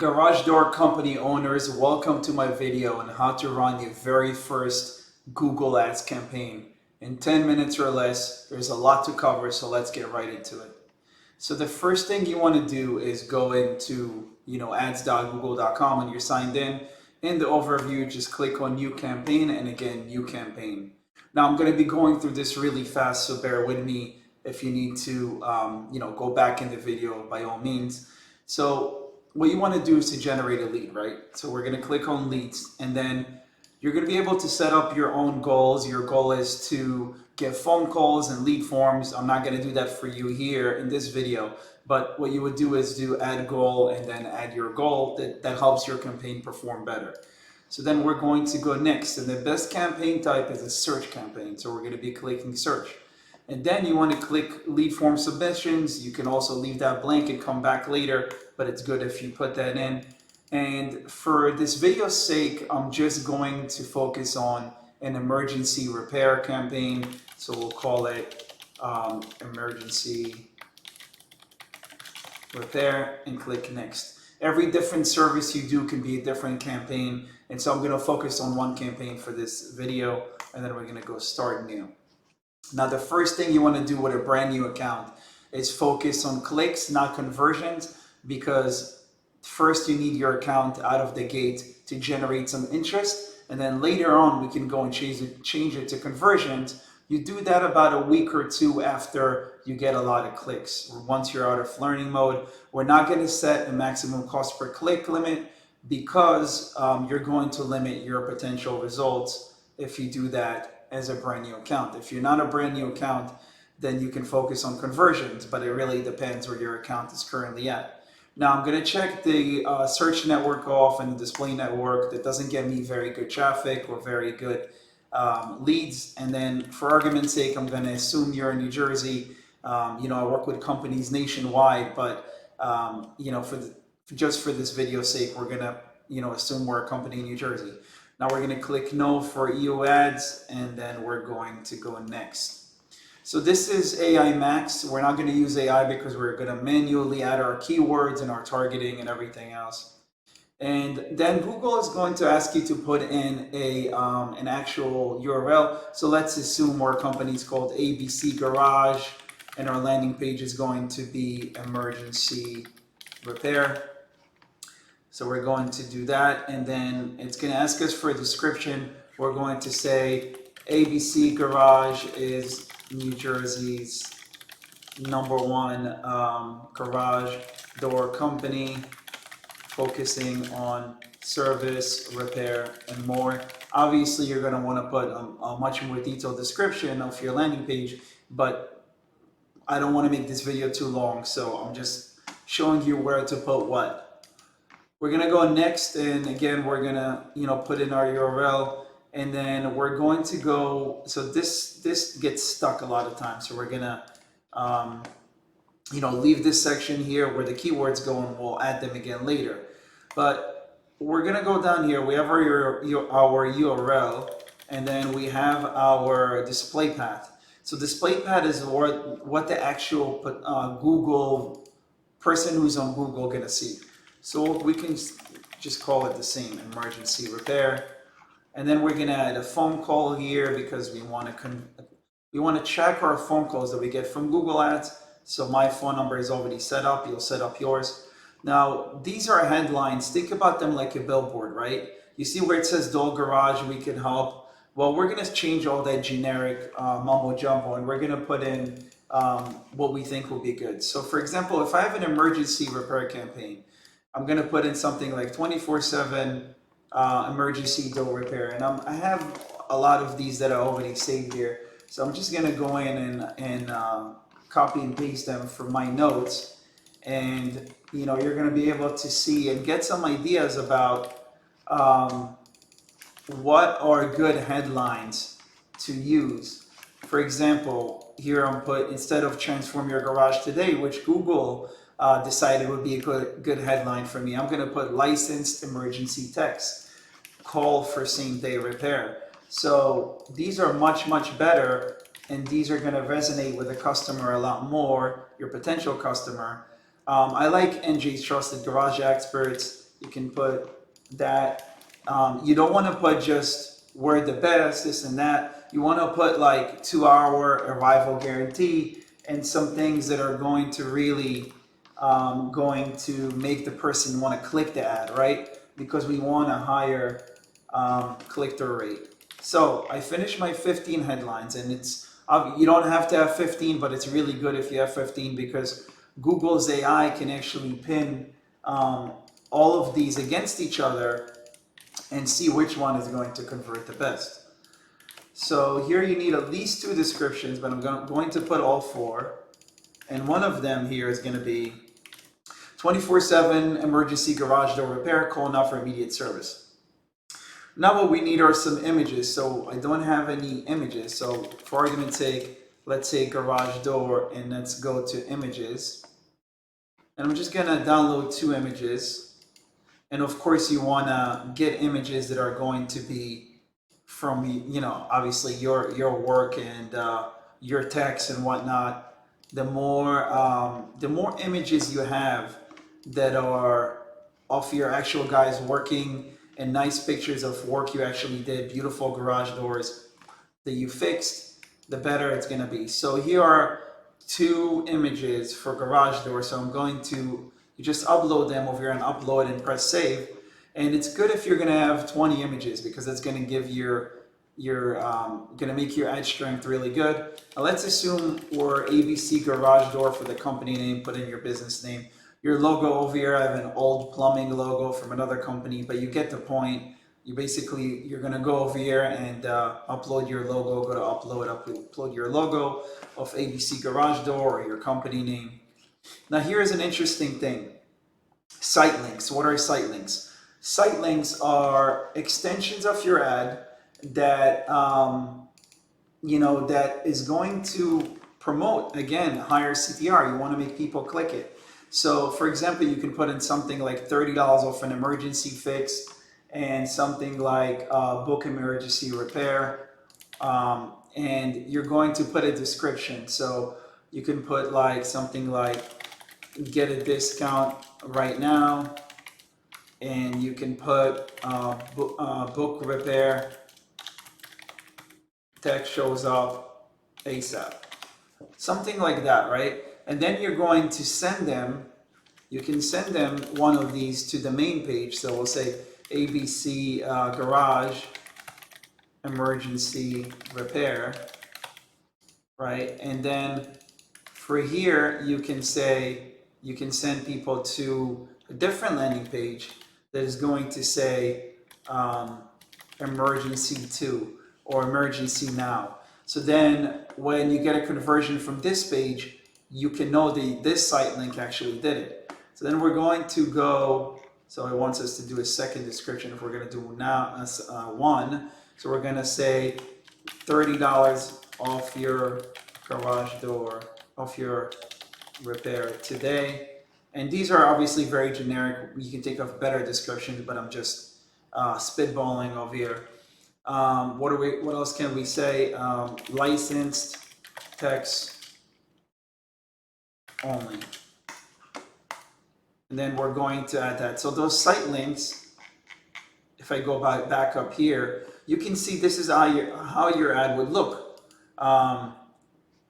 Garage door company owners, welcome to my video on how to run your very first Google Ads campaign. In 10 minutes or less, there's a lot to cover, so let's get right into it. So the first thing you want to do is go into ads.google.com when you're signed in. In the overview, just click on new campaign and again, new campaign. Now I'm going to be going through this really fast, so bear with me. If you need to go back in the video, by all means. So what you want to do is to generate a lead, right? So we're going to click on leads, and then you're going to be able to set up your own goals. Your goal is to get phone calls and lead forms. I'm not going to do that for you here in this video, but what you would do is do add goal and then add your goal. That helps your campaign perform better. So then we're going to go next, and the best campaign type is a search campaign. So we're going to be clicking search. And then you want to click lead form submissions. You can also leave that blank and come back later, but it's good if you put that in. And for this video's sake, I'm just going to focus on an emergency repair campaign. So we'll call it emergency repair and click next. Every different service you do can be a different campaign. And so I'm going to focus on one campaign for this video, and then we're going to go start new. Now, the first thing you want to do with a brand new account is focus on clicks, not conversions, because first you need your account out of the gate to generate some interest, and then later on we can go and change it to conversions. You do that about a week or two after you get a lot of clicks. Once you're out of learning mode, we're not going to set a maximum cost per click limit because you're going to limit your potential results if you do that as a brand new account. If you're not a brand new account, then you can focus on conversions, but it really depends where your account is currently at. Now I'm going to check the search network off and the display network. That doesn't get me very good traffic or very good leads. And then for argument's sake, I'm going to assume you're in New Jersey. I work with companies nationwide, but just for this video's sake, we're going to assume we're a company in New Jersey. Now we're going to click no for EO ads, and then we're going to go next. So this is AI Max. We're not going to use AI because we're going to manually add our keywords and our targeting and everything else. And then Google is going to ask you to put in an actual URL. So let's assume our company is called ABC Garage, and our landing page is going to be emergency repair. So we're going to do that, and then it's going to ask us for a description. We're going to say ABC Garage is New Jersey's #1 garage door company, focusing on service, repair, and more. Obviously, you're going to want to put a much more detailed description of your landing page, but I don't want to make this video too long, so I'm just showing you where to put what. We're going to go next, and again, we're going to, put in our URL, and then we're going to go, so this gets stuck a lot of times, so we're going to, leave this section here where the keywords go, and we'll add them again later. But we're going to go down here. We have our URL, and then we have our display path. So display path is what the actual Google person who's on Google going to see. So we can just call it the same, emergency repair. And then we're going to add a phone call here because we want to check our phone calls that we get from Google Ads. So my phone number is already set up. You'll set up yours. Now, these are headlines. Think about them like a billboard, right? You see where it says Door Garage, we can help. Well, we're going to change all that generic mumbo jumbo, and we're going to put in what we think will be good. So for example, if I have an emergency repair campaign, I'm going to put in something like 24/7 emergency door repair. And I have a lot of these that are already saved here. So I'm just going to go in and copy and paste them from my notes. And, you're going to be able to see and get some ideas about what are good headlines to use. For example, here I'm instead of transform your garage today, which Google decided would be a good headline for me, I'm going to put licensed emergency text, call for same-day repair. So these are much, much better, and these are going to resonate with the customer a lot more, your potential customer. I like NJ's Trusted Garage Experts. You can put that. You don't want to put just we're the best, this and that. You want to put like 2-hour arrival guarantee and some things that are going to really going to make the person want to click the ad, right? Because we want a higher click-through rate. So I finished my 15 headlines, and you don't have to have 15, but it's really good if you have 15 because Google's AI can actually pin all of these against each other and see which one is going to convert the best. So here you need at least 2 descriptions, but I'm going to put all 4. And one of them here is going to be 24/7 emergency garage door repair, call now for immediate service. Now what we need are some images. So I don't have any images. So for argument's sake, let's say garage door, and let's go to images. And I'm just going to download 2 images. And of course you want to get images that are going to be from, obviously your work and your text and whatnot. The more images you have that are of your actual guys working and nice pictures of work you actually did, beautiful garage doors that you fixed, the better it's going to be. So here are 2 images for garage doors. So I'm going to just upload them over here and upload and press save. And it's good if you're going to have 20 images because it's going to give going to make your ad strength really good. Now let's assume we're ABC Garage Door for the company name, put in your business name. Your logo over here, I have an old plumbing logo from another company, but you get the point. You're going to go over here and upload your logo, go to upload your logo of ABC Garage Door or your company name. Now here's an interesting thing. Site links. What are site links? Site links are extensions of your ad that that is going to promote, again, higher CTR. You want to make people click it. So for example, you can put in something like $30 off an emergency fix and something like book emergency repair, and you're going to put a description. So you can put like something like get a discount right now, and you can put book repair, text shows up ASAP. Something like that, right? And then you're going to send them, you can send them one of these to the main page. So we'll say ABC Garage Emergency Repair, right? And then for here, you can send people to a different landing page that is going to say emergency 2 or emergency now. So then when you get a conversion from this page, you can know this site link actually did it. So then we're going to go, so it wants us to do a second description if we're going to do now one. So we're going to say $30 off your garage door, off your repair today. And these are obviously very generic. You can think of better descriptions, but I'm just spitballing over here. What else can we say? Licensed text only. And then we're going to add that. So those site links, if I go back up here, you can see this is how your ad would look.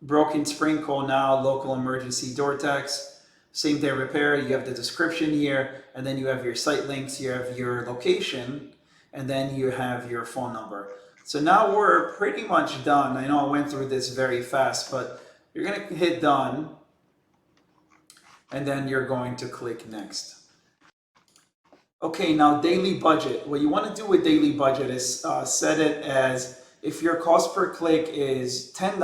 Broken spring, call now, local emergency door text, same day repair. You have the description here, and then you have your site links, you have your location, and then you have your phone number. So now we're pretty much done. I know I went through this very fast, but you're going to hit done, and then you're going to click next. Okay, now daily budget. What you want to do with daily budget is set it as, if your cost per click is $10,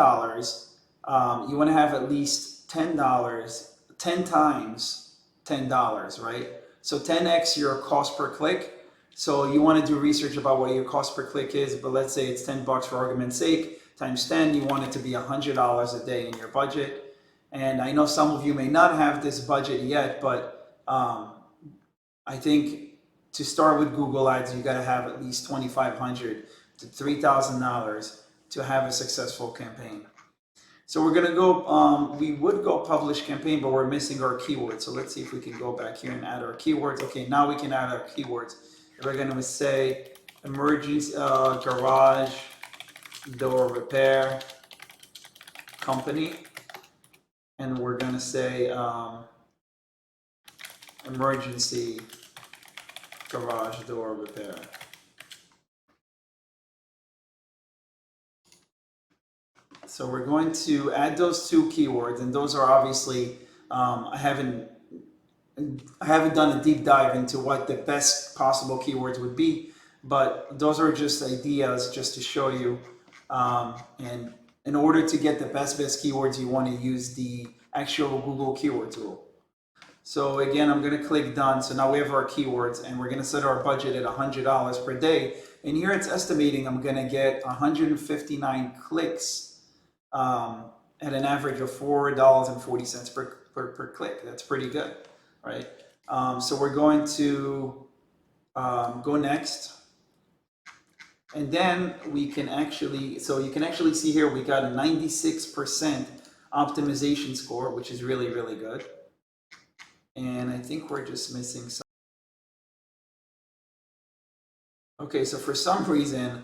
you want to have at least $10, 10 times $10, right? So 10x your cost per click. So you want to do research about what your cost per click is, but let's say it's $10 for argument's sake, times 10, you want it to be $100 a day in your budget. And I know some of you may not have this budget yet, but I think to start with Google Ads, you got to have at least $2,500 to $3,000 to have a successful campaign. So we're gonna go, we would go publish campaign, but we're missing our keywords. So let's see if we can go back here and add our keywords. Okay, now we can add our keywords. We're gonna say emergency garage door repair company, and we're gonna say emergency garage door repair. So we're going to add those two keywords, and those are obviously, I haven't done a deep dive into what the best possible keywords would be, but those are just ideas just to show you. And in order to get the best keywords, you want to use the actual Google keyword tool. So again, I'm going to click done. So now we have our keywords, and we're going to set our budget at $100 per day. And here it's estimating I'm going to get 159 clicks at an average of $4.40 per click. That's pretty good, right? So we're going to go next. And then we can actually, so you can actually see here we got a 96% optimization score, which is really, really good. And I think we're just missing some. Okay, so for some reason,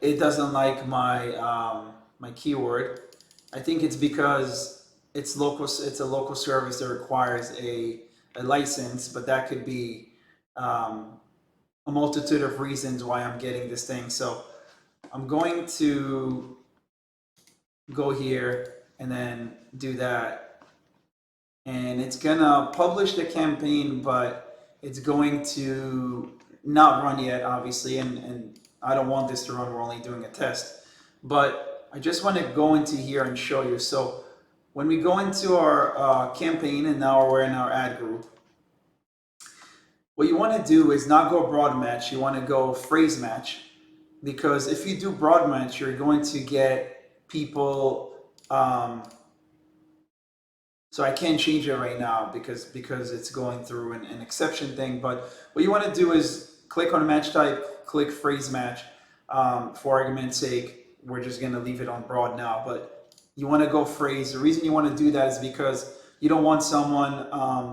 it doesn't like my my keyword. I think it's because it's local. It's a local service that requires a license, but that could be a multitude of reasons why I'm getting this thing. So I'm going to go here and then do that, and it's gonna publish the campaign, but it's going to not run yet, obviously, and I don't want this to run. We're only doing a test, but I just want to go into here and show you. So when we go into our campaign, and now we're in our ad group, what you want to do is not go broad match. You want to go phrase match, because if you do broad match, you're going to get people. So I can't change it right now because it's going through an exception thing. But what you want to do is click on match type, click phrase match. For argument's sake, we're just going to leave it on broad now. But you want to go phrase. The reason you want to do that is because you don't want someone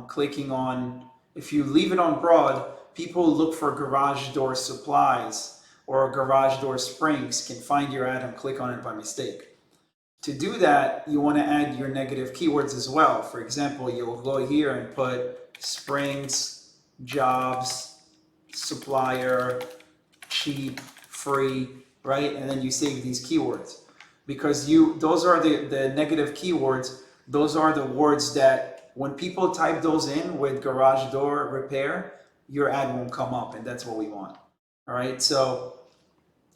clicking on. If you leave it on broad, people who look for garage door supplies or garage door springs can find your ad and click on it by mistake. To do that, you want to add your negative keywords as well. For example, you'll go here and put springs, jobs, supplier, cheap, free, right? And then you save these keywords, because those are the negative keywords. Those are the words that when people type those in with garage door repair, your ad won't come up, and that's what we want. All right, so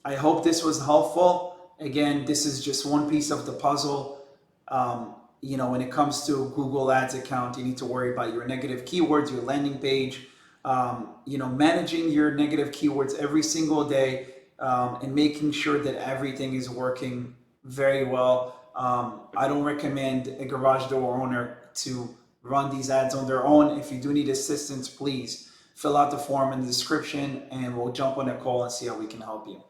I hope this was helpful. Again, this is just one piece of the puzzle. When it comes to Google Ads account, you need to worry about your negative keywords, your landing page, managing your negative keywords every single day, and making sure that everything is working very well. I don't recommend a garage door owner to run these ads on their own. If you do need assistance, please fill out the form in the description, and we'll jump on a call and see how we can help you.